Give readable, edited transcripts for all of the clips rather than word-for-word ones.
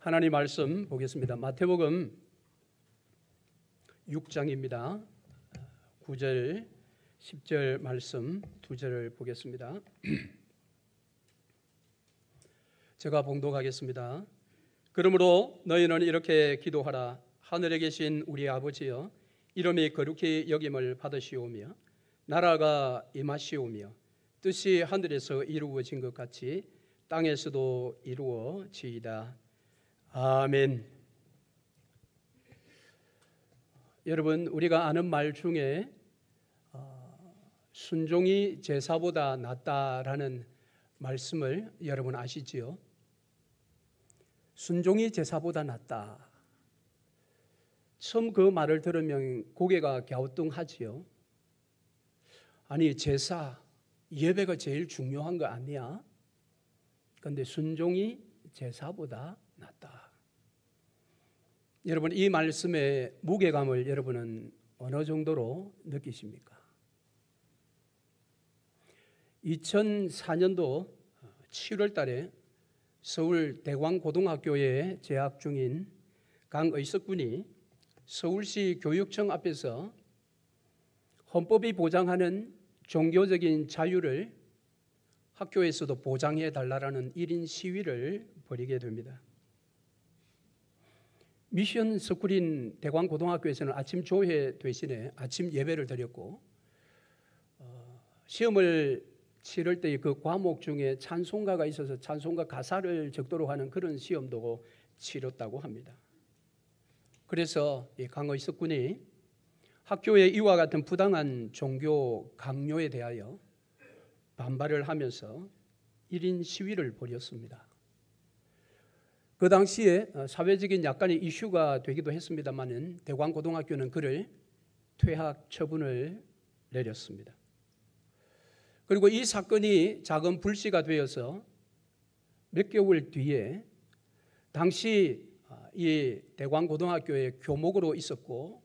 하나님 말씀 보겠습니다. 마태복음 6장입니다. 9절, 10절 말씀 두 절을 보겠습니다. 제가 봉독하겠습니다. 그러므로 너희는 이렇게 기도하라. 하늘에 계신 우리 아버지여, 이름이 거룩히 여김을 받으시오며 나라가 임하시오며 뜻이 하늘에서 이루어진 것 같이 땅에서도 이루어지이다. 아멘. 여러분, 우리가 아는 말 중에 순종이 제사보다 낫다라는 말씀을 여러분 아시지요? 순종이 제사보다 낫다. 처음 그 말을 들으면 고개가 갸우뚱하지요. 아니, 제사, 예배가 제일 중요한 거 아니야? 그런데 순종이 제사보다 낫다. 여러분, 이 말씀의 무게감을 여러분은 어느 정도로 느끼십니까? 2004년도 7월 달에 서울 대광고등학교에 재학 중인 강의석 군이 서울시 교육청 앞에서 헌법이 보장하는 종교적인 자유를 학교에서도 보장해 달라는 1인 시위를 벌이게 됩니다. 미션 스쿨인 대광고등학교에서는 아침 조회 대신에 아침 예배를 드렸고, 시험을 치를 때 그 과목 중에 찬송가가 있어서 찬송가 가사를 적도록 하는 그런 시험도 치렀다고 합니다. 그래서 이 강의석 군이 학교에 이와 같은 부당한 종교 강요에 대하여 반발을 하면서 1인 시위를 벌였습니다. 그 당시에 사회적인 약간의 이슈가 되기도 했습니다마는 대광고등학교는 그를 퇴학 처분을 내렸습니다. 그리고 이 사건이 작은 불씨가 되어서 몇 개월 뒤에 당시 이 대광고등학교의 교목으로 있었고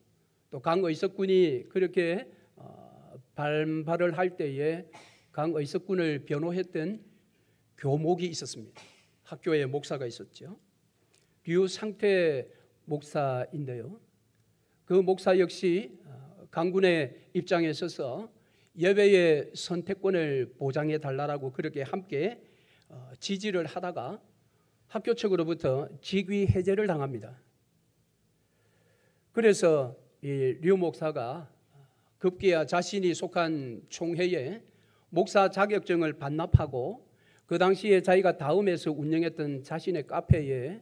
또 강의석 군이 그렇게 반발을 할 때에 강의석 군을 변호했던 교목이 있었습니다. 학교에 목사가 있었죠. 류상태 목사인데요. 그 목사 역시 강 군의 입장에 서서 예배의 선택권을 보장해 달라고 그렇게 함께 지지를 하다가 학교 측으로부터 직위 해제를 당합니다. 그래서 이 류 목사가 급기야 자신이 속한 총회에 목사 자격증을 반납하고 그 당시에 자기가 다음에서 운영했던 자신의 카페에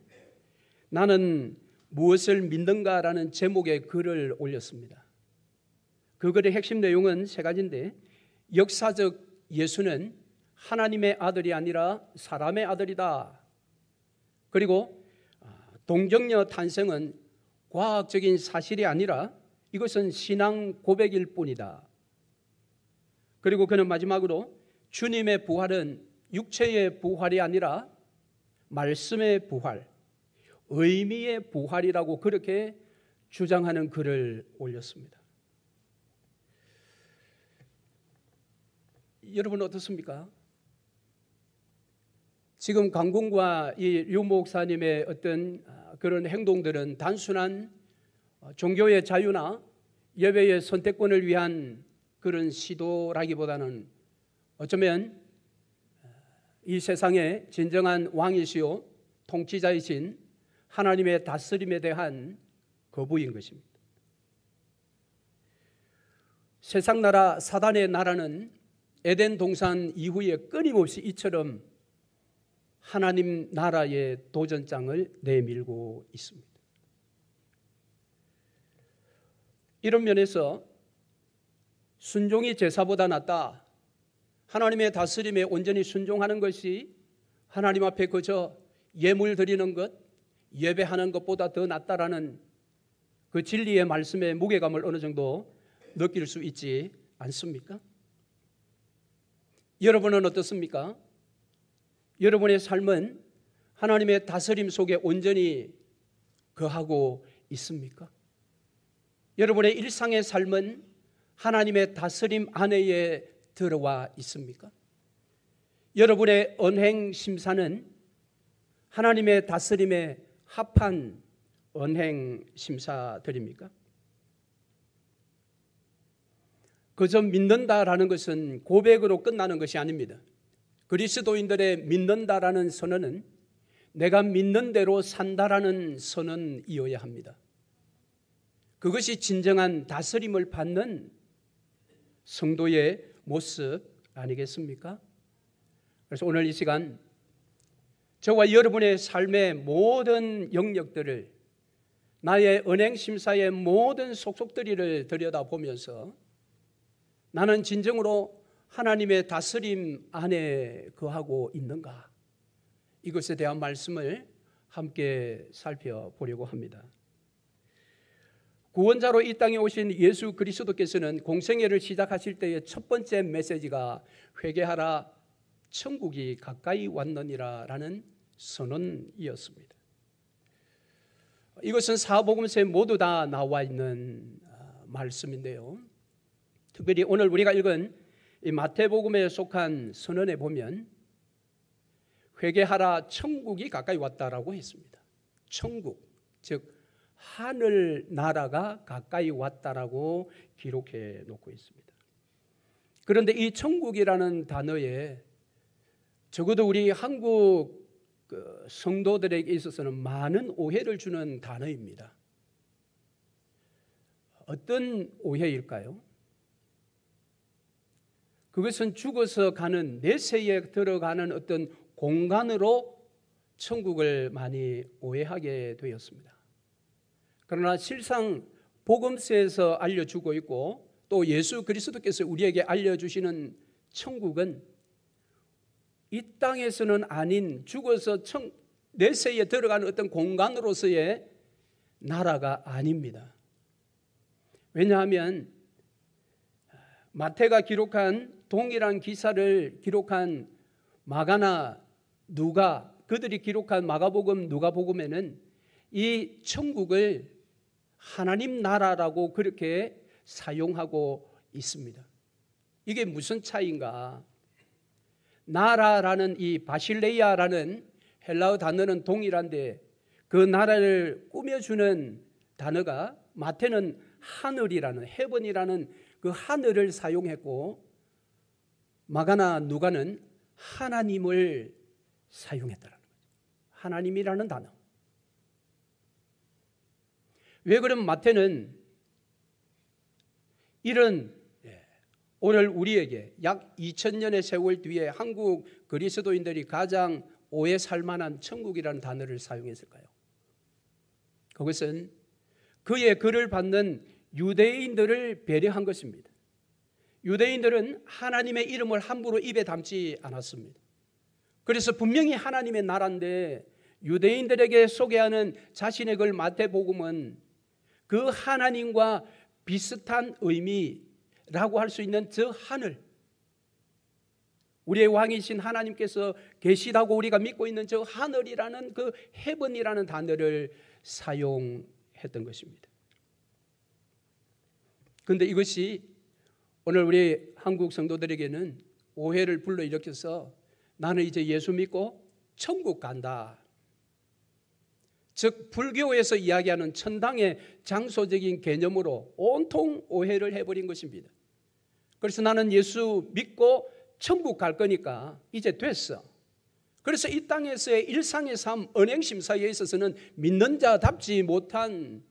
나는 무엇을 믿는가라는 제목의 글을 올렸습니다. 그 글의 핵심 내용은 세 가지인데, 역사적 예수는 하나님의 아들이 아니라 사람의 아들이다. 그리고 동정녀 탄생은 과학적인 사실이 아니라 이것은 신앙 고백일 뿐이다. 그리고 그는 마지막으로 주님의 부활은 육체의 부활이 아니라 말씀의 부활, 의미의 부활이라고 그렇게 주장하는 글을 올렸습니다. 여러분 어떻습니까? 지금 강군과 이 류 목사님의 어떤 그런 행동들은 단순한 종교의 자유나 예배의 선택권을 위한 그런 시도라기보다는 어쩌면 이 세상의 진정한 왕이시요 통치자이신 하나님의 다스림에 대한 거부인 것입니다. 세상 나라 사단의 나라는 에덴 동산 이후에 끊임없이 이처럼 하나님 나라의 도전장을 내밀고 있습니다. 이런 면에서 순종이 제사보다 낫다. 하나님의 다스림에 온전히 순종하는 것이 하나님 앞에 그저 예물 드리는 것, 예배하는 것보다 더 낫다라는 그 진리의 말씀의 무게감을 어느 정도 느낄 수 있지 않습니까? 여러분은 어떻습니까? 여러분의 삶은 하나님의 다스림 속에 온전히 거하고 있습니까? 여러분의 일상의 삶은 하나님의 다스림 안에 들어와 있습니까? 여러분의 언행 심사는 하나님의 다스림에 합한 언행 심사들입니까? 그저 믿는다라는 것은 고백으로 끝나는 것이 아닙니다. 그리스도인들의 믿는다라는 선언은 내가 믿는 대로 산다라는 선언이어야 합니다. 그것이 진정한 다스림을 받는 성도의 모습 아니겠습니까? 그래서 오늘 이 시간 저와 여러분의 삶의 모든 영역들을, 나의 언행심사의 모든 속속들이를 들여다보면서 나는 진정으로 하나님의 다스림 안에 거하고 있는가, 이것에 대한 말씀을 함께 살펴보려고 합니다. 구원자로 이 땅에 오신 예수 그리스도께서는 공생애를 시작하실 때의 첫 번째 메시지가 회개하라, 천국이 가까이 왔느니라 라는 선언이었습니다. 이것은 사복음서에 모두 다 나와 있는 말씀인데요, 특별히 오늘 우리가 읽은 이 마태복음에 속한 선언에 보면 회개하라, 천국이 가까이 왔다라고 했습니다. 천국, 즉 하늘 나라가 가까이 왔다라고 기록해 놓고 있습니다. 그런데 이 천국이라는 단어에 적어도 우리 한국 성도들에게 있어서는 많은 오해를 주는 단어입니다. 어떤 오해일까요? 그것은 죽어서 가는 내세에 들어가는 어떤 공간으로 천국을 많이 오해하게 되었습니다. 그러나 실상 복음서에서 알려주고 있고 또 예수 그리스도께서 우리에게 알려주시는 천국은 이 땅에서는 아닌 죽어서 내세에 들어가는 어떤 공간으로서의 나라가 아닙니다. 왜냐하면 마태가 기록한 동일한 기사를 기록한 마가나 누가, 그들이 기록한 마가복음, 누가복음에는 이 천국을 하나님 나라라고 그렇게 사용하고 있습니다. 이게 무슨 차이인가? 나라라는 이 바실레이아라는 헬라어 단어는 동일한데 그 나라를 꾸며주는 단어가 마태는 하늘이라는, 헤븐이라는 그 하늘을 사용했고 마가나 누가는 하나님을 사용했다라는 거죠. 하나님이라는 단어. 왜 그럼 마태는 이런 오늘 우리에게 약 2000년의 세월 뒤에 한국 그리스도인들이 가장 오해 살만한 천국이라는 단어를 사용했을까요? 그것은 그의 글을 받는 유대인들을 배려한 것입니다. 유대인들은 하나님의 이름을 함부로 입에 담지 않았습니다. 그래서 분명히 하나님의 나라인데 유대인들에게 소개하는 자신의 글 마태복음은 그 하나님과 비슷한 의미라고 할 수 있는 저 하늘, 우리의 왕이신 하나님께서 계시다고 우리가 믿고 있는 저 하늘이라는 그 헤븐이라는 단어를 사용했던 것입니다. 그런데 이것이 오늘 우리 한국 성도들에게는 오해를 불러일으켜서 나는 이제 예수 믿고 천국 간다, 즉 불교에서 이야기하는 천당의 장소적인 개념으로 온통 오해를 해버린 것입니다. 그래서 나는 예수 믿고 천국 갈 거니까 이제 됐어. 그래서 이 땅에서의 일상의 삶, 언행심사에 있어서는 믿는 자답지 못한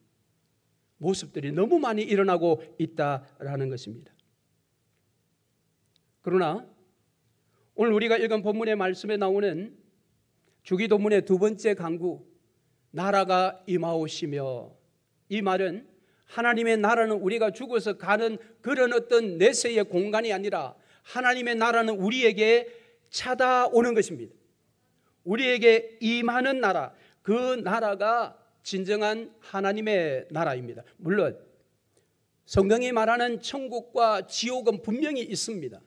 모습들이 너무 많이 일어나고 있다라는 것입니다. 그러나 오늘 우리가 읽은 본문의 말씀에 나오는 주기도문의 두 번째 강구, 나라가 임하오시며, 이 말은 하나님의 나라는 우리가 죽어서 가는 그런 어떤 내세의 공간이 아니라 하나님의 나라는 우리에게 찾아오는 것입니다. 우리에게 임하는 나라, 그 나라가 진정한 하나님의 나라입니다. 물론 성경이 말하는 천국과 지옥은 분명히 있습니다.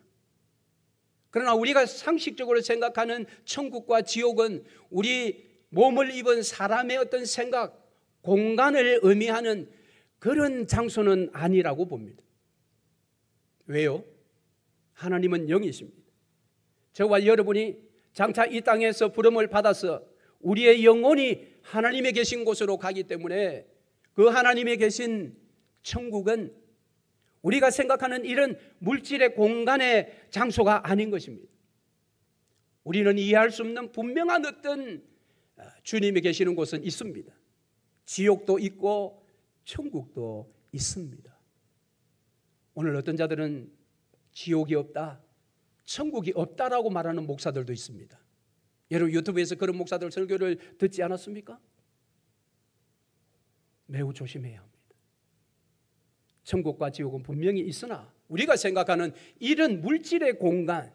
그러나 우리가 상식적으로 생각하는 천국과 지옥은 우리 몸을 입은 사람의 어떤 생각, 공간을 의미하는 그런 장소는 아니라고 봅니다. 왜요? 하나님은 영이십니다. 저와 여러분이 장차 이 땅에서 부름을 받아서 우리의 영혼이 하나님의 계신 곳으로 가기 때문에 그 하나님의 계신 천국은 우리가 생각하는 이런 물질의 공간의 장소가 아닌 것입니다. 우리는 이해할 수 없는 분명한 어떤 주님이 계시는 곳은 있습니다. 지옥도 있고 천국도 있습니다. 오늘 어떤 자들은 지옥이 없다, 천국이 없다라고 말하는 목사들도 있습니다. 여러분 유튜브에서 그런 목사들 설교를 듣지 않았습니까? 매우 조심해야 합니다. 천국과 지옥은 분명히 있으나 우리가 생각하는 이런 물질의 공간,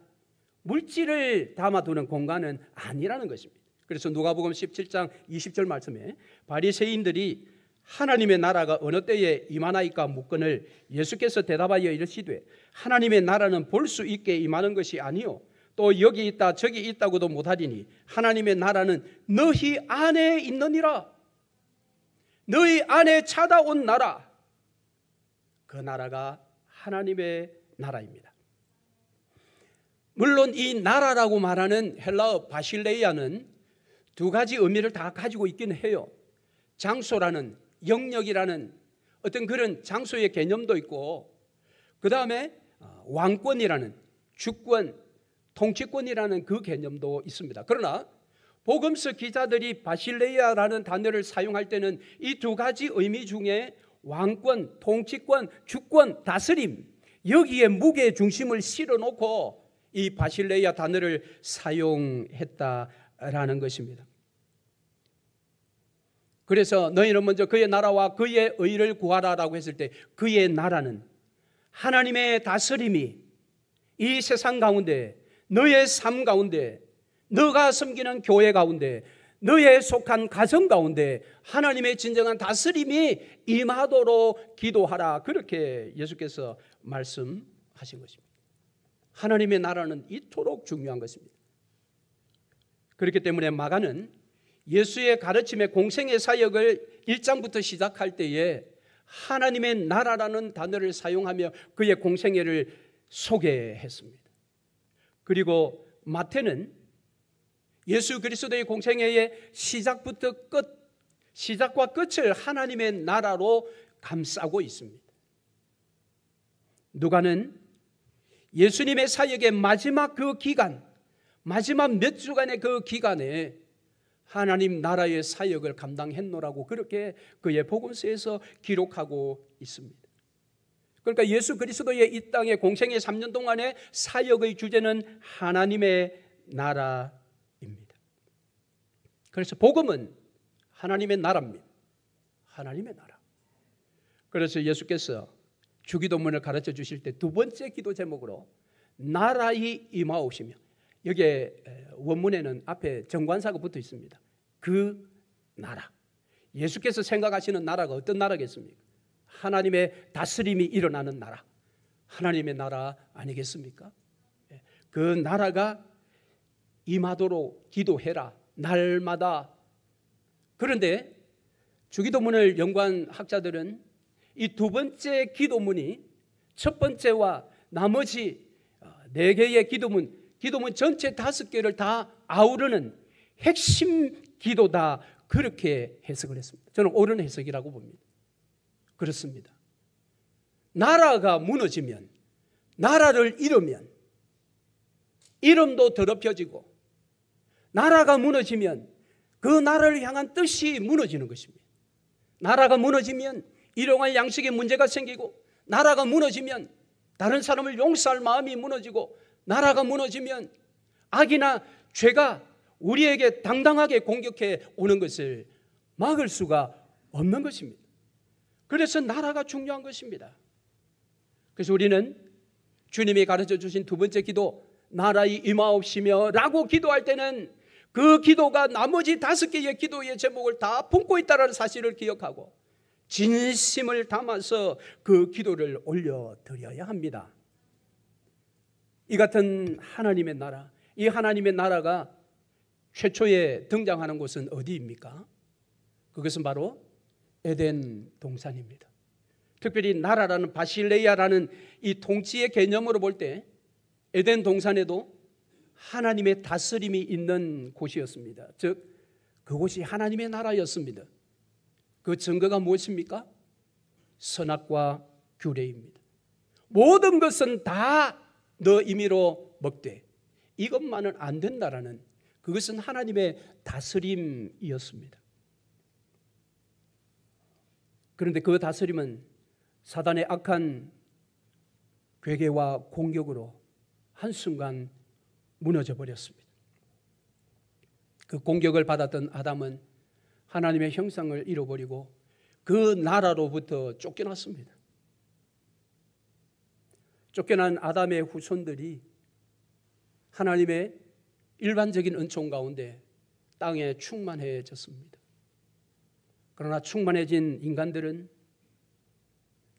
물질을 담아두는 공간은 아니라는 것입니다. 그래서 누가복음 17장 20절 말씀에 바리새인들이 하나님의 나라가 어느 때에 임하나이까 묻거늘 예수께서 대답하여 이르시되 하나님의 나라는 볼 수 있게 임하는 것이 아니요 또 여기 있다 저기 있다고도 못하리니 하나님의 나라는 너희 안에 있느니라. 너희 안에 찾아온 나라, 그 나라가 하나님의 나라입니다. 물론 이 나라라고 말하는 헬라어 바실레이아는 두 가지 의미를 다 가지고 있긴 해요. 장소라는, 영역이라는 어떤 그런 장소의 개념도 있고, 그 다음에 왕권이라는, 주권, 통치권이라는 그 개념도 있습니다. 그러나 복음서 기자들이 바실레이아라는 단어를 사용할 때는 이 두 가지 의미 중에 왕권, 통치권, 주권, 다스림, 여기에 무게 중심을 실어놓고 이 바실레이아 단어를 사용했다라는 것입니다. 그래서 너희는 먼저 그의 나라와 그의 의를 구하라라고 했을 때 그의 나라는 하나님의 다스림이 이 세상 가운데, 너의 삶 가운데, 너가 섬기는 교회 가운데, 너의 속한 가정 가운데 하나님의 진정한 다스림이 임하도록 기도하라, 그렇게 예수께서 말씀하신 것입니다. 하나님의 나라는 이토록 중요한 것입니다. 그렇기 때문에 마가는 예수의 가르침의 공생의 사역을 1장부터 시작할 때에 하나님의 나라라는 단어를 사용하며 그의 공생애를 소개했습니다. 그리고 마태는 예수 그리스도의 공생애의 시작부터 끝, 시작과 끝을 하나님의 나라로 감싸고 있습니다. 누가는 예수님의 사역의 마지막 그 기간, 마지막 몇 주간의 그 기간에 하나님 나라의 사역을 감당했노라고 그렇게 그의 복음서에서 기록하고 있습니다. 그러니까 예수 그리스도의 이 땅의 공생의 3년 동안의 사역의 주제는 하나님의 나라입니다. 그래서 복음은 하나님의 나라입니다. 하나님의 나라. 그래서 예수께서 주기도문을 가르쳐 주실 때 두 번째 기도 제목으로 나라의 임하옵시며, 여기에 원문에는 앞에 정관사가 붙어 있습니다. 그 나라, 예수께서 생각하시는 나라가 어떤 나라겠습니까? 하나님의 다스림이 일어나는 나라, 하나님의 나라 아니겠습니까? 그 나라가 임하도록 기도해라, 날마다. 그런데 주기도문을 연구한 학자들은 이 두 번째 기도문이 첫 번째와 나머지 네 개의 기도문 전체 5개를 다 아우르는 핵심 기도다, 그렇게 해석을 했습니다. 저는 옳은 해석이라고 봅니다. 그렇습니다. 나라가 무너지면, 나라를 잃으면 이름도 더럽혀지고, 나라가 무너지면 그 나라를 향한 뜻이 무너지는 것입니다. 나라가 무너지면 일용할 양식에 문제가 생기고, 나라가 무너지면 다른 사람을 용서할 마음이 무너지고, 나라가 무너지면 악이나 죄가 우리에게 당당하게 공격해 오는 것을 막을 수가 없는 것입니다. 그래서 나라가 중요한 것입니다. 그래서 우리는 주님이 가르쳐 주신 두 번째 기도, 나라의 임하옵시며 라고 기도할 때는 그 기도가 나머지 5개의 기도의 제목을 다 품고 있다는 사실을 기억하고 진심을 담아서 그 기도를 올려드려야 합니다. 이 같은 하나님의 나라, 이 하나님의 나라가 최초에 등장하는 곳은 어디입니까? 그것은 바로 에덴 동산입니다. 특별히 나라라는 바실레이아라는 이 통치의 개념으로 볼 때 에덴 동산에도 하나님의 다스림이 있는 곳이었습니다. 즉 그곳이 하나님의 나라였습니다. 그 증거가 무엇입니까? 선악과 규례입니다. 모든 것은 다 너 임의로 먹되 이것만은 안 된다라는, 그것은 하나님의 다스림이었습니다. 그런데 그 다스림은 사단의 악한 괴계와 공격으로 한순간 무너져 버렸습니다. 그 공격을 받았던 아담은 하나님의 형상을 잃어버리고 그 나라로부터 쫓겨났습니다. 쫓겨난 아담의 후손들이 하나님의 일반적인 은총 가운데 땅에 충만해졌습니다. 그러나 충만해진 인간들은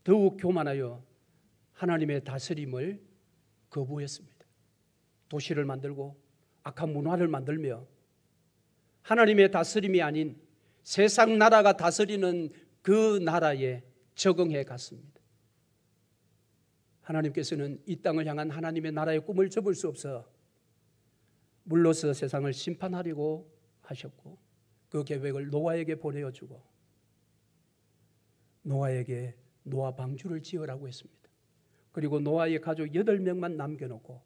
더욱 교만하여 하나님의 다스림을 거부했습니다. 도시를 만들고 악한 문화를 만들며 하나님의 다스림이 아닌 세상 나라가 다스리는 그 나라에 적응해 갔습니다. 하나님께서는 이 땅을 향한 하나님의 나라의 꿈을 접을 수 없어 물로서 세상을 심판하려고 하셨고, 그 계획을 노아에게 보내어주고 노아에게 노아 방주를 지으라고 했습니다. 그리고 노아의 가족 8명만 남겨놓고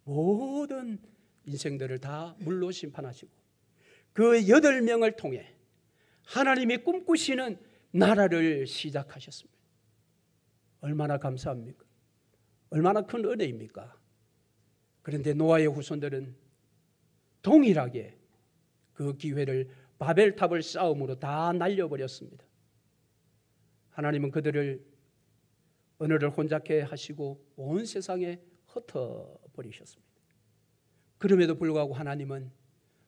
모든 인생들을 다 물로 심판하시고 그 8명을 통해 하나님이 꿈꾸시는 나라를 시작하셨습니다. 얼마나 감사합니까? 얼마나 큰 은혜입니까? 그런데 노아의 후손들은 동일하게 그 기회를 바벨탑을 쌓음으로 다 날려버렸습니다. 하나님은 그들을 언어를 혼잡케 하시고 온 세상에 흩어버리셨습니다. 그럼에도 불구하고 하나님은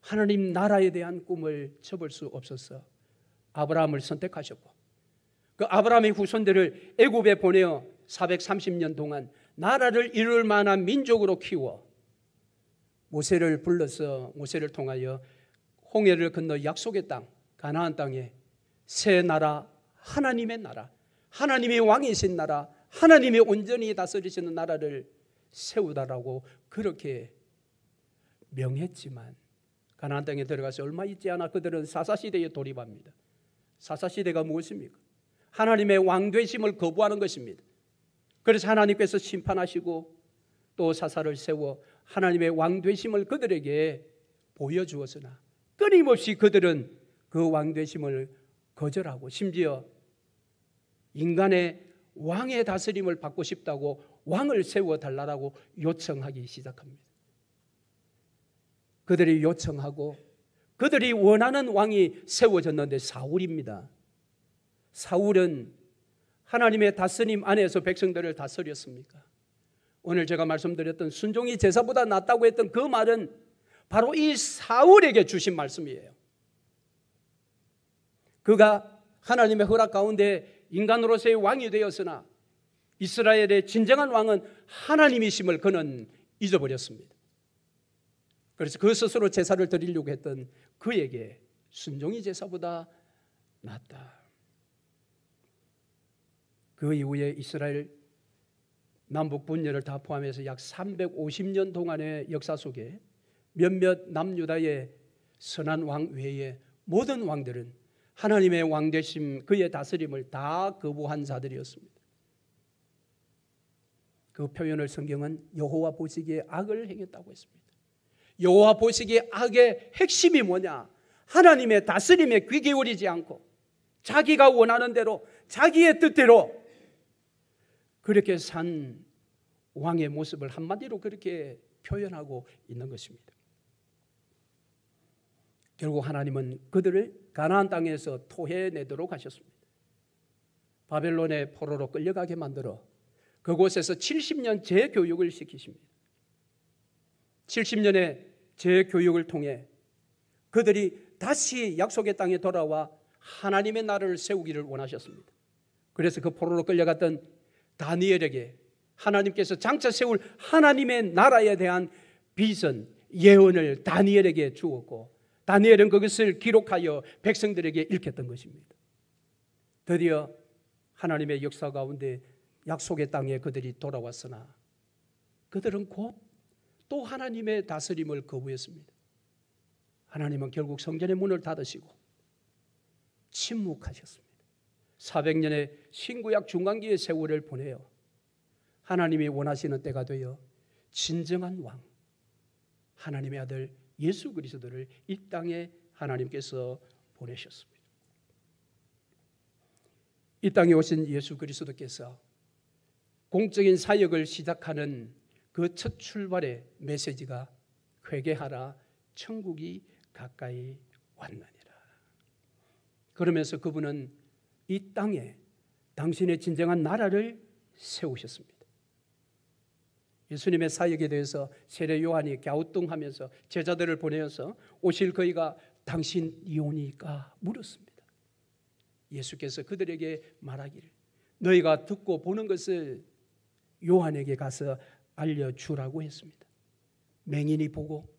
하나님 나라에 대한 꿈을 접을 수 없어서 아브라함을 선택하셨고, 그 아브라함의 후손들을 애굽에 보내어 430년 동안 나라를 이룰 만한 민족으로 키워 모세를 불러서 모세를 통하여 홍해를 건너 약속의 땅 가나안 땅에 새 나라, 하나님의 나라, 하나님의 왕이신 나라, 하나님이 온전히 다스리시는 나라를 세우다라고 그렇게 명했지만 가나안 땅에 들어가서 얼마 있지 않아 그들은 사사시대에 돌입합니다. 사사시대가 무엇입니까? 하나님의 왕되심을 거부하는 것입니다. 그래서 하나님께서 심판하시고 또 사사를 세워 하나님의 왕되심을 그들에게 보여주었으나 끊임없이 그들은 그 왕되심을 거절하고 심지어 인간의 왕의 다스림을 받고 싶다고 왕을 세워달라고 요청하기 시작합니다. 그들이 요청하고 그들이 원하는 왕이 세워졌는데 사울입니다. 사울은 하나님의 다스림 안에서 백성들을 다스렸습니까? 오늘 제가 말씀드렸던 순종이 제사보다 낫다고 했던 그 말은 바로 이 사울에게 주신 말씀이에요. 그가 하나님의 허락 가운데 인간으로서의 왕이 되었으나 이스라엘의 진정한 왕은 하나님이심을 그는 잊어버렸습니다. 그래서 그 스스로 제사를 드리려고 했던 그에게 순종이 제사보다 낫다. 그 이후에 이스라엘 남북 분열을 다 포함해서 약 350년 동안의 역사 속에 몇몇 남유다의 선한 왕 외에 모든 왕들은 하나님의 왕되심, 그의 다스림을 다 거부한 자들이었습니다. 그 표현을 성경은 여호와 보시기에 악을 행했다고 했습니다. 여호와 보시기에 악의 핵심이 뭐냐? 하나님의 다스림에 귀 기울이지 않고 자기가 원하는 대로 자기의 뜻대로 그렇게 산 왕의 모습을 한마디로 그렇게 표현하고 있는 것입니다. 결국 하나님은 그들을 가나안 땅에서 토해내도록 하셨습니다. 바벨론의 포로로 끌려가게 만들어 그곳에서 70년 재교육을 시키십니다. 70년의 재교육을 통해 그들이 다시 약속의 땅에 돌아와 하나님의 나라를 세우기를 원하셨습니다. 그래서 그 포로로 끌려갔던 다니엘에게 하나님께서 장차 세울 하나님의 나라에 대한 비전, 예언을 다니엘에게 주었고 다니엘은 그것을 기록하여 백성들에게 읽혔던 것입니다. 드디어 하나님의 역사 가운데 약속의 땅에 그들이 돌아왔으나 그들은 곧 또 하나님의 다스림을 거부했습니다. 하나님은 결국 성전의 문을 닫으시고 침묵하셨습니다. 400년의 신구약 중간기의 세월을 보내어 하나님이 원하시는 때가 되어 진정한 왕, 하나님의 아들 예수 그리스도를 이 땅에 하나님께서 보내셨습니다. 이 땅에 오신 예수 그리스도께서 공적인 사역을 시작하는 그 첫 출발의 메시지가 회개하라, 천국이 가까이 왔느니라. 그러면서 그분은 이 땅에 당신의 진정한 나라를 세우셨습니다. 예수님의 사역에 대해서 세례 요한이 갸우뚱하면서 제자들을 보내어서 오실 그이가 당신이오니까 물었습니다. 예수께서 그들에게 말하기를 너희가 듣고 보는 것을 요한에게 가서 알려주라고 했습니다. 맹인이 보고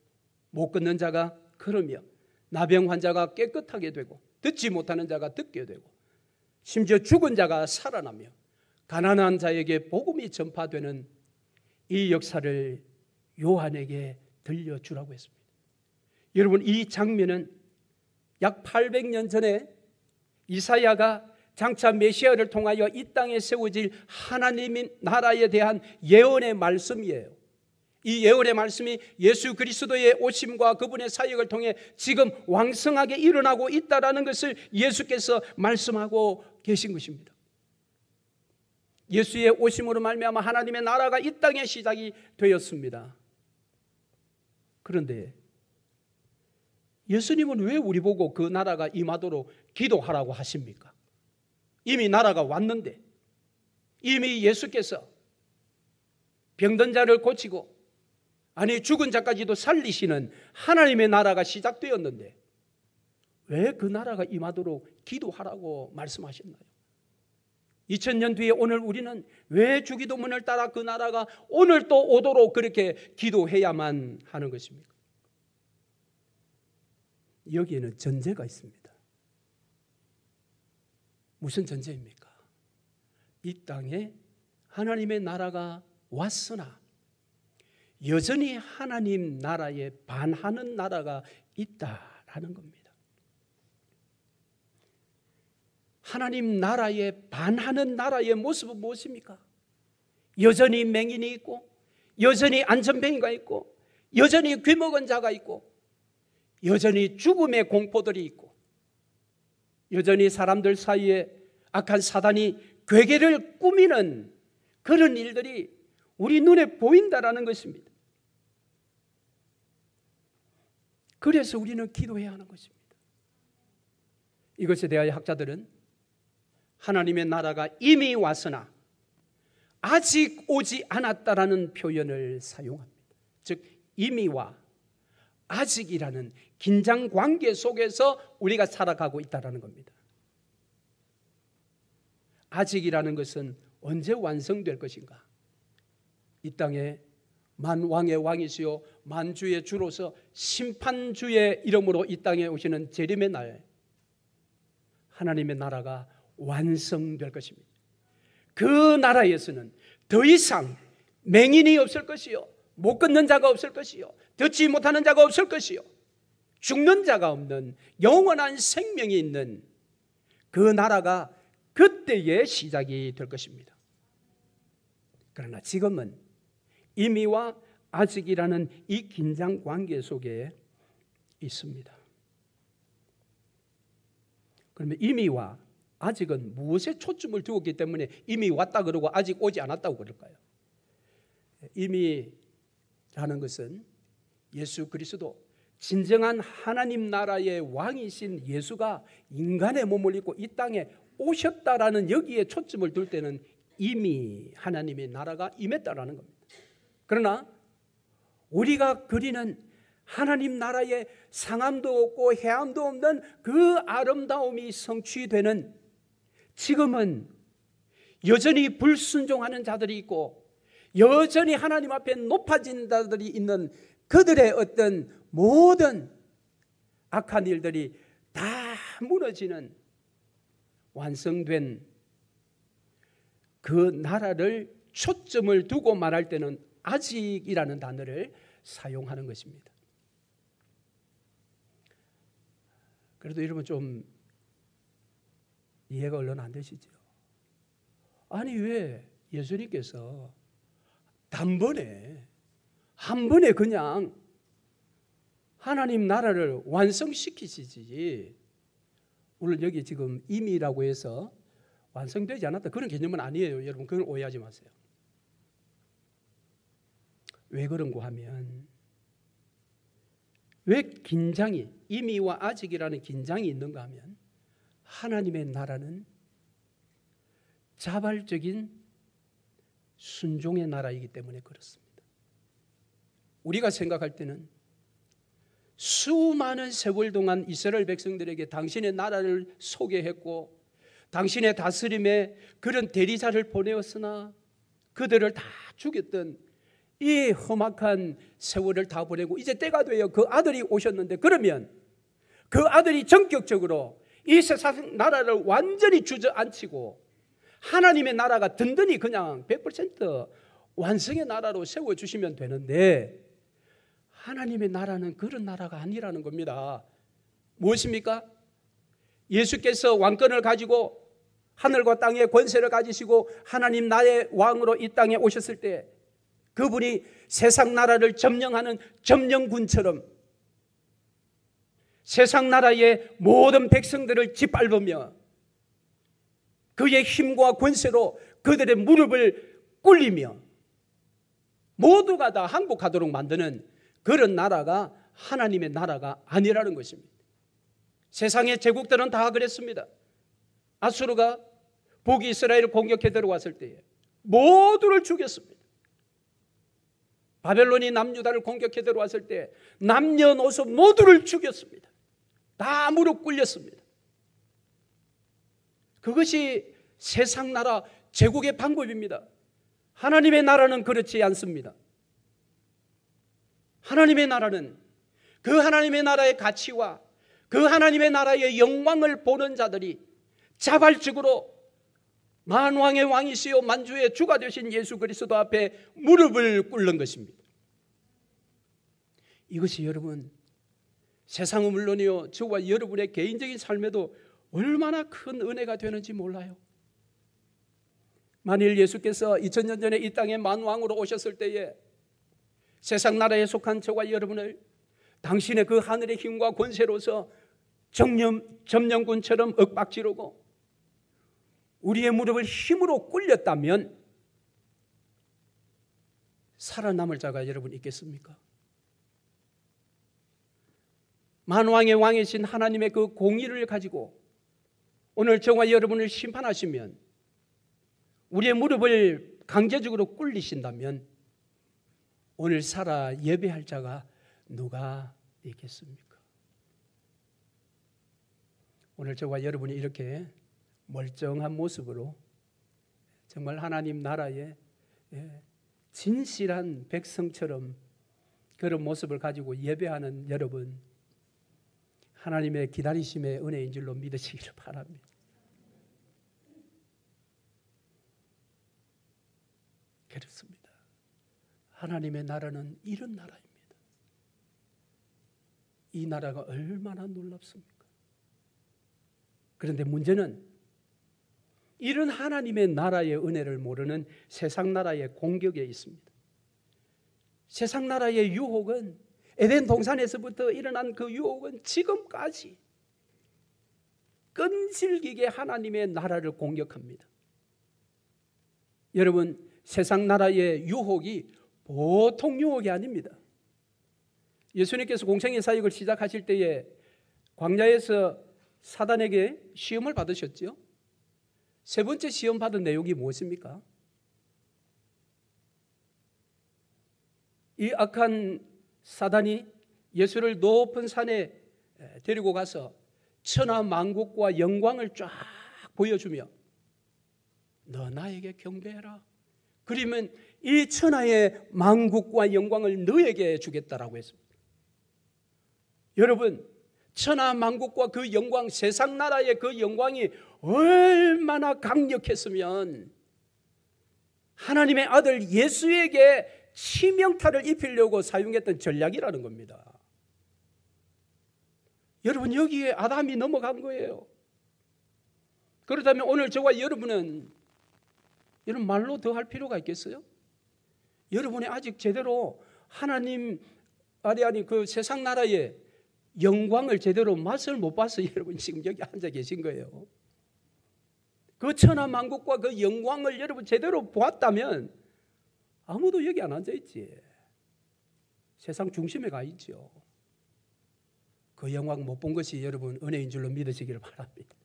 못 걷는 자가 걸으며 나병 환자가 깨끗하게 되고 듣지 못하는 자가 듣게 되고 심지어 죽은 자가 살아나며 가난한 자에게 복음이 전파되는 이 역사를 요한에게 들려주라고 했습니다. 여러분, 이 장면은 약 800년 전에 이사야가 장차 메시아를 통하여 이 땅에 세워질 하나님의 나라에 대한 예언의 말씀이에요. 이 예언의 말씀이 예수 그리스도의 오심과 그분의 사역을 통해 지금 왕성하게 일어나고 있다는 것을 예수께서 말씀하고 계신 것입니다. 예수의 오심으로 말미암아 하나님의 나라가 이 땅에 시작이 되었습니다. 그런데 예수님은 왜 우리 보고 그 나라가 임하도록 기도하라고 하십니까? 이미 나라가 왔는데, 이미 예수께서 병든 자를 고치고 아니 죽은 자까지도 살리시는 하나님의 나라가 시작되었는데 왜 그 나라가 임하도록 기도하라고 말씀하셨나요? 2000년 뒤에 오늘 우리는 왜 주기도문을 따라 그 나라가 오늘 또 오도록 그렇게 기도해야만 하는 것입니까? 여기에는 전제가 있습니다. 무슨 전제입니까? 이 땅에 하나님의 나라가 왔으나 여전히 하나님 나라에 반하는 나라가 있다라는 겁니다. 하나님 나라에 반하는 나라의 모습은 무엇입니까? 여전히 맹인이 있고, 여전히 안전뱅이가 있고, 여전히 귀먹은 자가 있고, 여전히 죽음의 공포들이 있고, 여전히 사람들 사이에 악한 사단이 괴계를 꾸미는 그런 일들이 우리 눈에 보인다라는 것입니다. 그래서 우리는 기도해야 하는 것입니다. 이것에 대하여 학자들은 하나님의 나라가 이미 왔으나 아직 오지 않았다라는 표현을 사용합니다. 즉 이미와 아직이라는 긴장 관계 속에서 우리가 살아가고 있다는 겁니다. 아직이라는 것은 언제 완성될 것인가? 이 땅에 만왕의 왕이시요 만주의 주로서 심판주의 이름으로 이 땅에 오시는 재림의 날 하나님의 나라가 완성될 것입니다. 그 나라에서는 더 이상 맹인이 없을 것이요, 못 걷는 자가 없을 것이요, 듣지 못하는 자가 없을 것이요, 죽는 자가 없는 영원한 생명이 있는 그 나라가 그때의 시작이 될 것입니다. 그러나 지금은 이미와 아직이라는 이 긴장 관계 속에 있습니다. 그러면 이미와 아직은 무엇에 초점을 두었기 때문에 이미 왔다 그러고 아직 오지 않았다고 그럴까요? 이미라는 것은 예수 그리스도 진정한 하나님 나라의 왕이신 예수가 인간의 몸을 입고 이 땅에 오셨다라는 여기에 초점을 둘 때는 이미 하나님의 나라가 임했다라는 겁니다. 그러나 우리가 그리는 하나님 나라의 상함도 없고 해함도 없는 그 아름다움이 성취되는 지금은 여전히 불순종하는 자들이 있고 여전히 하나님 앞에 높아진 자들이 있는 그들의 어떤 모든 악한 일들이 다 무너지는 완성된 그 나라를 초점을 두고 말할 때는 아직이라는 단어를 사용하는 것입니다. 그래도 여러분 좀 이해가 얼른 안 되시죠? 아니 왜 예수님께서 단번에 한 번에 그냥 하나님 나라를 완성시키시지, 물론 여기 지금 이미라고 해서 완성되지 않았다 그런 개념은 아니에요. 여러분 그걸 오해하지 마세요. 왜 그런고 하면, 왜 긴장이, 이미와 아직이라는 긴장이 있는가 하면, 하나님의 나라는 자발적인 순종의 나라이기 때문에 그렇습니다. 우리가 생각할 때는 수많은 세월 동안 이스라엘 백성들에게 당신의 나라를 소개했고 당신의 다스림에 그런 대리자를 보내었으나 그들을 다 죽였던 이 험악한 세월을 다 보내고 이제 때가 돼요. 그 아들이 오셨는데, 그러면 그 아들이 전격적으로 이 세상 나라를 완전히 주저앉히고 하나님의 나라가 든든히 그냥 100% 완성의 나라로 세워주시면 되는데, 하나님의 나라는 그런 나라가 아니라는 겁니다. 무엇입니까? 예수께서 왕권을 가지고 하늘과 땅의 권세를 가지시고 하나님 나의 왕으로 이 땅에 오셨을 때 그분이 세상 나라를 점령하는 점령군처럼 세상 나라의 모든 백성들을 짓밟으며 그의 힘과 권세로 그들의 무릎을 꿇리며 모두가 다 항복하도록 만드는 그런 나라가 하나님의 나라가 아니라는 것입니다. 세상의 제국들은 다 그랬습니다. 아수르가 북이스라엘을 공격해 들어왔을 때에 모두를 죽였습니다. 바벨론이 남유다를 공격해 들어왔을 때 남녀노소 모두를 죽였습니다. 다 무릎 꿇렸습니다. 그것이 세상 나라 제국의 방법입니다. 하나님의 나라는 그렇지 않습니다. 하나님의 나라는 그 하나님의 나라의 가치와 그 하나님의 나라의 영광을 보는 자들이 자발적으로 만왕의 왕이시요 만주의 주가 되신 예수 그리스도 앞에 무릎을 꿇는 것입니다. 이것이 여러분 세상은 물론이요 저와 여러분의 개인적인 삶에도 얼마나 큰 은혜가 되는지 몰라요. 만일 예수께서 2000년 전에 이 땅에 만왕으로 오셨을 때에 세상 나라에 속한 저와 여러분을 당신의 그 하늘의 힘과 권세로서 점령군처럼 윽박지르고 우리의 무릎을 힘으로 꿇렸다면 살아남을 자가 여러분 있겠습니까? 만왕의 왕이신 하나님의 그 공의를 가지고 오늘 저와 여러분을 심판하시면 우리의 무릎을 강제적으로 꿇리신다면 오늘 살아 예배할 자가 누가 있겠습니까? 오늘 저와 여러분이 이렇게 멀쩡한 모습으로 정말 하나님 나라의 진실한 백성처럼 그런 모습을 가지고 예배하는 여러분, 하나님의 기다리심의 은혜인 줄로 믿으시기를 바랍니다. 그렇습니다. 하나님의 나라는 이런 나라입니다. 이 나라가 얼마나 놀랍습니까? 그런데 문제는 이런 하나님의 나라의 은혜를 모르는 세상 나라의 공격에 있습니다. 세상 나라의 유혹은 에덴 동산에서부터 일어난 그 유혹은 지금까지 끈질기게 하나님의 나라를 공격합니다. 여러분, 세상 나라의 유혹이 보통 유혹이 아닙니다. 예수님께서 공생의 사역을 시작하실 때에 광야에서 사단에게 시험을 받으셨죠. 세 번째 시험 받은 내용이 무엇입니까? 이 악한 사단이 예수를 높은 산에 데리고 가서 천하 만국과 영광을 쫙 보여주며 너 나에게 경배해라. 그러면 이 천하의 만국과 영광을 너에게 주겠다라고 했습니다. 여러분, 천하 만국과 그 영광, 세상 나라의 그 영광이 얼마나 강력했으면 하나님의 아들 예수에게 치명타를 입히려고 사용했던 전략이라는 겁니다. 여러분, 여기에 아담이 넘어간 거예요. 그렇다면 오늘 저와 여러분은 이런 말로 더 할 필요가 있겠어요? 여러분이 아직 제대로 하나님 아니 그 세상 나라의 영광을 제대로 맛을 못 봐서 여러분 지금 여기 앉아 계신 거예요. 그 천하만국과 그 영광을 여러분 제대로 보았다면 아무도 여기 안 앉아 있지. 세상 중심에 가 있죠. 그 영광 못 본 것이 여러분 은혜인 줄로 믿으시기를 바랍니다.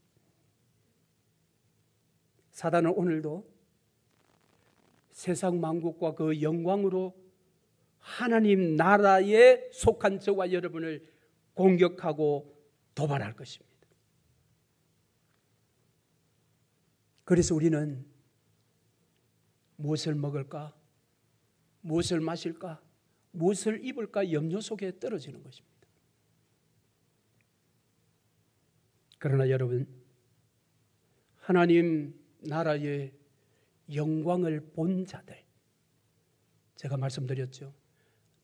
사단은 오늘도 세상 만국과 그 영광으로 하나님 나라에 속한 저와 여러분을 공격하고 도발할 것입니다. 그래서 우리는 무엇을 먹을까? 무엇을 마실까? 무엇을 입을까? 염려 속에 떨어지는 것입니다. 그러나 여러분, 하나님 나라의 영광을 본 자들, 제가 말씀드렸죠.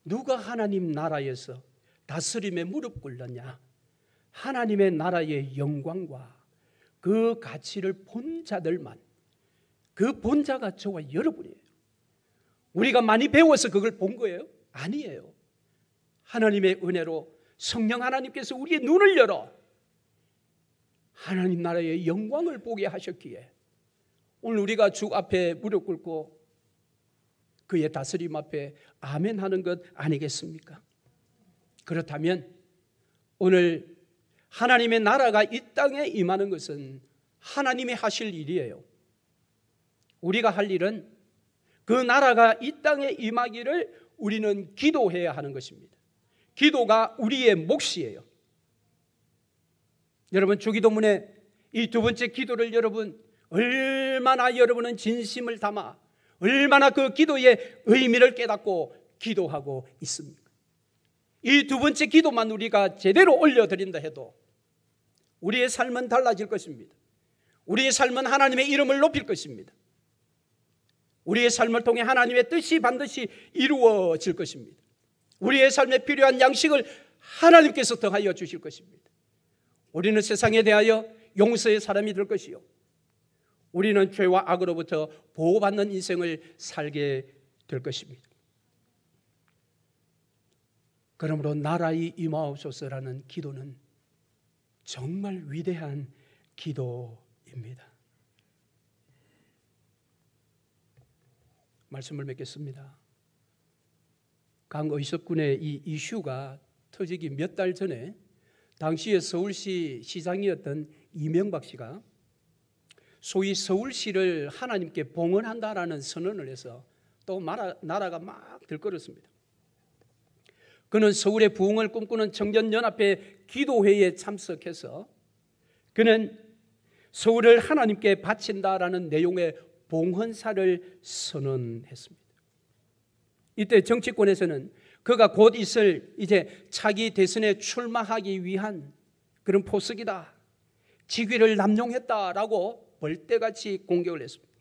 누가 하나님 나라에서 다스림에 무릎 꿇느냐? 하나님의 나라의 영광과 그 가치를 본 자들만, 그 본 자가 저와 여러분이에요. 우리가 많이 배워서 그걸 본 거예요? 아니에요. 하나님의 은혜로 성령 하나님께서 우리의 눈을 열어 하나님 나라의 영광을 보게 하셨기에 오늘 우리가 주 앞에 무릎 꿇고 그의 다스림 앞에 아멘 하는 것 아니겠습니까? 그렇다면 오늘 하나님의 나라가 이 땅에 임하는 것은 하나님이 하실 일이에요. 우리가 할 일은 그 나라가 이 땅에 임하기를 우리는 기도해야 하는 것입니다. 기도가 우리의 몫이에요. 여러분, 주기도문에 이 두 번째 기도를 여러분 얼마나 여러분은 진심을 담아 얼마나 그 기도의 의미를 깨닫고 기도하고 있습니까? 이 두 번째 기도만 우리가 제대로 올려드린다 해도 우리의 삶은 달라질 것입니다. 우리의 삶은 하나님의 이름을 높일 것입니다. 우리의 삶을 통해 하나님의 뜻이 반드시 이루어질 것입니다. 우리의 삶에 필요한 양식을 하나님께서 더하여 주실 것입니다. 우리는 세상에 대하여 용서의 사람이 될 것이요, 우리는 죄와 악으로부터 보호받는 인생을 살게 될 것입니다. 그러므로 나라의 임하옵소서라는 기도는 정말 위대한 기도입니다. 말씀을 맺겠습니다. 강의석군의 이 이슈가 터지기 몇 달 전에 당시에 서울시 시장이었던 이명박 씨가 소위 서울시를 하나님께 봉헌한다라는 선언을 해서 또 나라가 막 들끓었습니다. 그는 서울의 부흥을 꿈꾸는 청년연합회 기도회에 참석해서 그는 서울을 하나님께 바친다라는 내용의 봉헌사를 선언했습니다. 이때 정치권에서는 그가 곧 있을 이제 차기 대선에 출마하기 위한 그런 포석이다, 직위를 남용했다라고 벌떼같이 공격을 했습니다.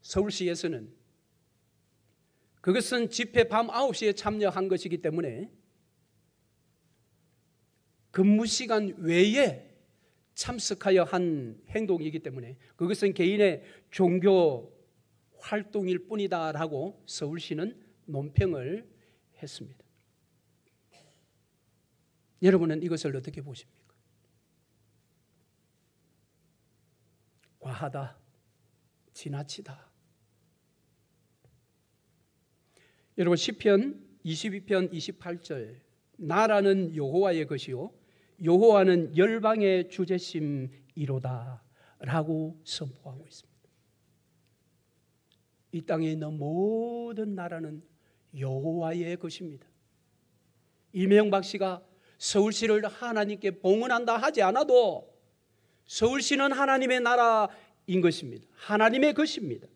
서울시에서는 그것은 집회 밤 9시에 참여한 것이기 때문에 근무 시간 외에 참석하여 한 행동이기 때문에 그것은 개인의 종교 활동일 뿐이다라고 서울시는 논평을 했습니다. 여러분은 이것을 어떻게 보십니까? 과하다, 지나치다. 여러분, 시편 22편 28절, 나라는 여호와의 것이요 여호와는 열방의 주제심이로다 라고 선포하고 있습니다. 이 땅에 있는 모든 나라는 여호와의 것입니다. 이명박 씨가 서울시를 하나님께 봉헌한다 하지 않아도 서울시는 하나님의 나라인 것입니다. 하나님의 것입니다.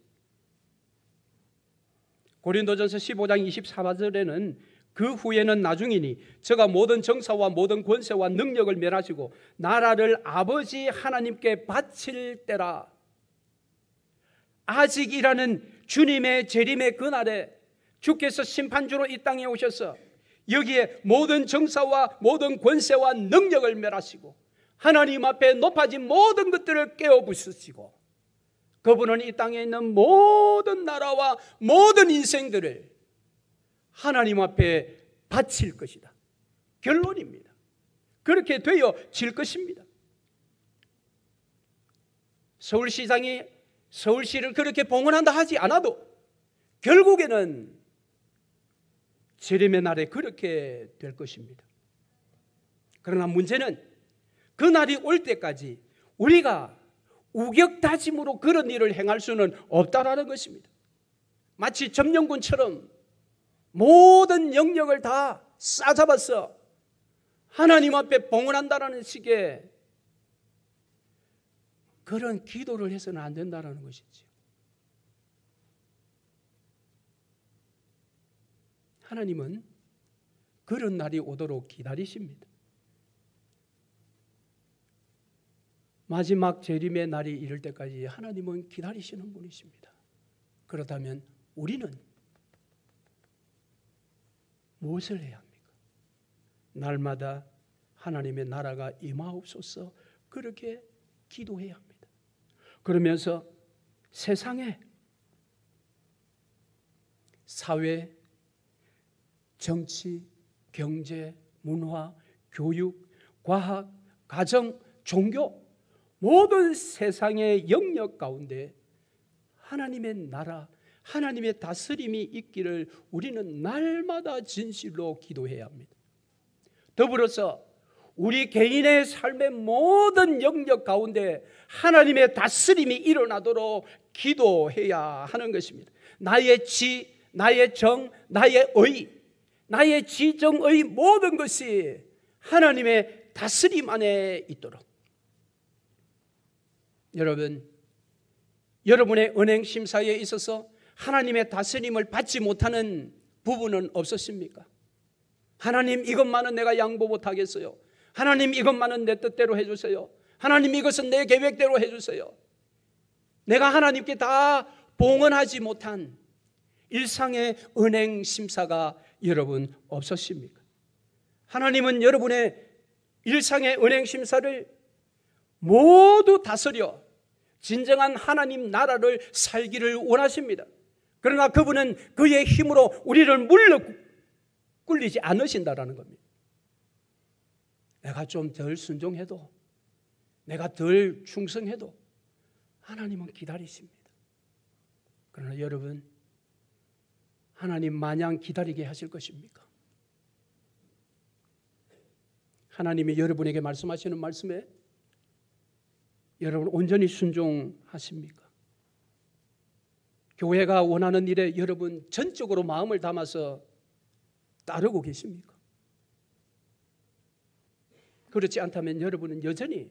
고린도전서 15장 24절에는 그 후에는 나중이니 저가 모든 정사와 모든 권세와 능력을 멸하시고 나라를 아버지 하나님께 바칠 때라. 아직이라는 주님의 재림의 그날에 주께서 심판주로 이 땅에 오셔서 여기에 모든 정사와 모든 권세와 능력을 멸하시고 하나님 앞에 높아진 모든 것들을 깨어 부수시고 그분은 이 땅에 있는 모든 나라와 모든 인생들을 하나님 앞에 바칠 것이다. 결론입니다. 그렇게 되어질 것입니다. 서울시장이 서울시를 그렇게 봉헌한다 하지 않아도 결국에는 재림의 날에 그렇게 될 것입니다. 그러나 문제는 그 날이 올 때까지 우리가 우격다짐으로 그런 일을 행할 수는 없다라는 것입니다. 마치 점령군처럼 모든 영역을 다 싸잡아서 하나님 앞에 봉헌한다라는 식의 그런 기도를 해서는 안 된다는 것이죠. 하나님은 그런 날이 오도록 기다리십니다. 마지막 재림의 날이 이를 때까지 하나님은 기다리시는 분이십니다. 그렇다면 우리는 무엇을 해야 합니까? 날마다 하나님의 나라가 임하옵소서 그렇게 기도해야 합니다. 그러면서 세상에 사회, 정치, 경제, 문화, 교육, 과학, 가정, 종교 모든 세상의 영역 가운데 하나님의 나라, 하나님의 다스림이 있기를 우리는 날마다 진실로 기도해야 합니다. 더불어서 우리 개인의 삶의 모든 영역 가운데 하나님의 다스림이 일어나도록 기도해야 하는 것입니다. 나의 지, 나의 정, 나의 의, 나의 지정의 모든 것이 하나님의 다스림 안에 있도록. 여러분, 여러분의 은행 심사에 있어서 하나님의 다스림을 받지 못하는 부분은 없으십니까? 하나님, 이것만은 내가 양보 못하겠어요. 하나님, 이것만은 내 뜻대로 해주세요. 하나님, 이것은 내 계획대로 해주세요. 내가 하나님께 다 봉헌하지 못한 일상의 은행 심사가 여러분 없으십니까? 하나님은 여러분의 일상의 은행 심사를 모두 다스려 진정한 하나님 나라를 살기를 원하십니다. 그러나 그분은 그의 힘으로 우리를 물러 꿀리지 않으신다라는 겁니다. 내가 좀 덜 순종해도, 내가 덜 충성해도 하나님은 기다리십니다. 그러나 여러분, 하나님 마냥 기다리게 하실 것입니까? 하나님이 여러분에게 말씀하시는 말씀에 여러분 온전히 순종하십니까? 교회가 원하는 일에 여러분 전적으로 마음을 담아서 따르고 계십니까? 그렇지 않다면 여러분은 여전히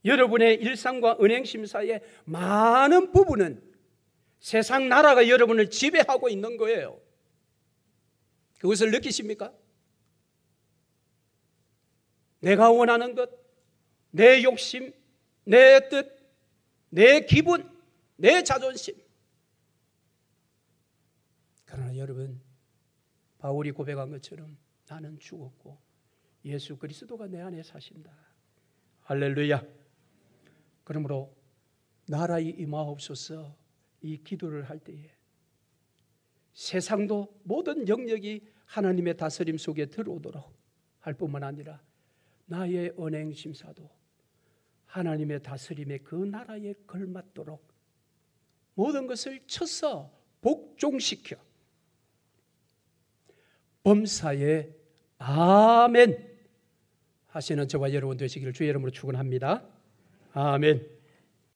여러분의 일상과 은행심사의 많은 부분은 세상 나라가 여러분을 지배하고 있는 거예요. 그것을 느끼십니까? 내가 원하는 것, 내 욕심, 내 뜻, 내 기분, 내 자존심. 그러나 여러분, 바울이 고백한 것처럼 나는 죽었고 예수 그리스도가 내 안에 사신다. 할렐루야. 그러므로 나라의 임하옵소서 이 기도를 할 때에 세상도 모든 영역이 하나님의 다스림 속에 들어오도록 할 뿐만 아니라 나의 은행 심사도 하나님의 다스림의 그 나라에 걸맞도록 모든 것을 쳐서 복종시켜 범사에 아멘 하시는 저와 여러분 되시기를 주의 이름으로 축원합니다. 아멘.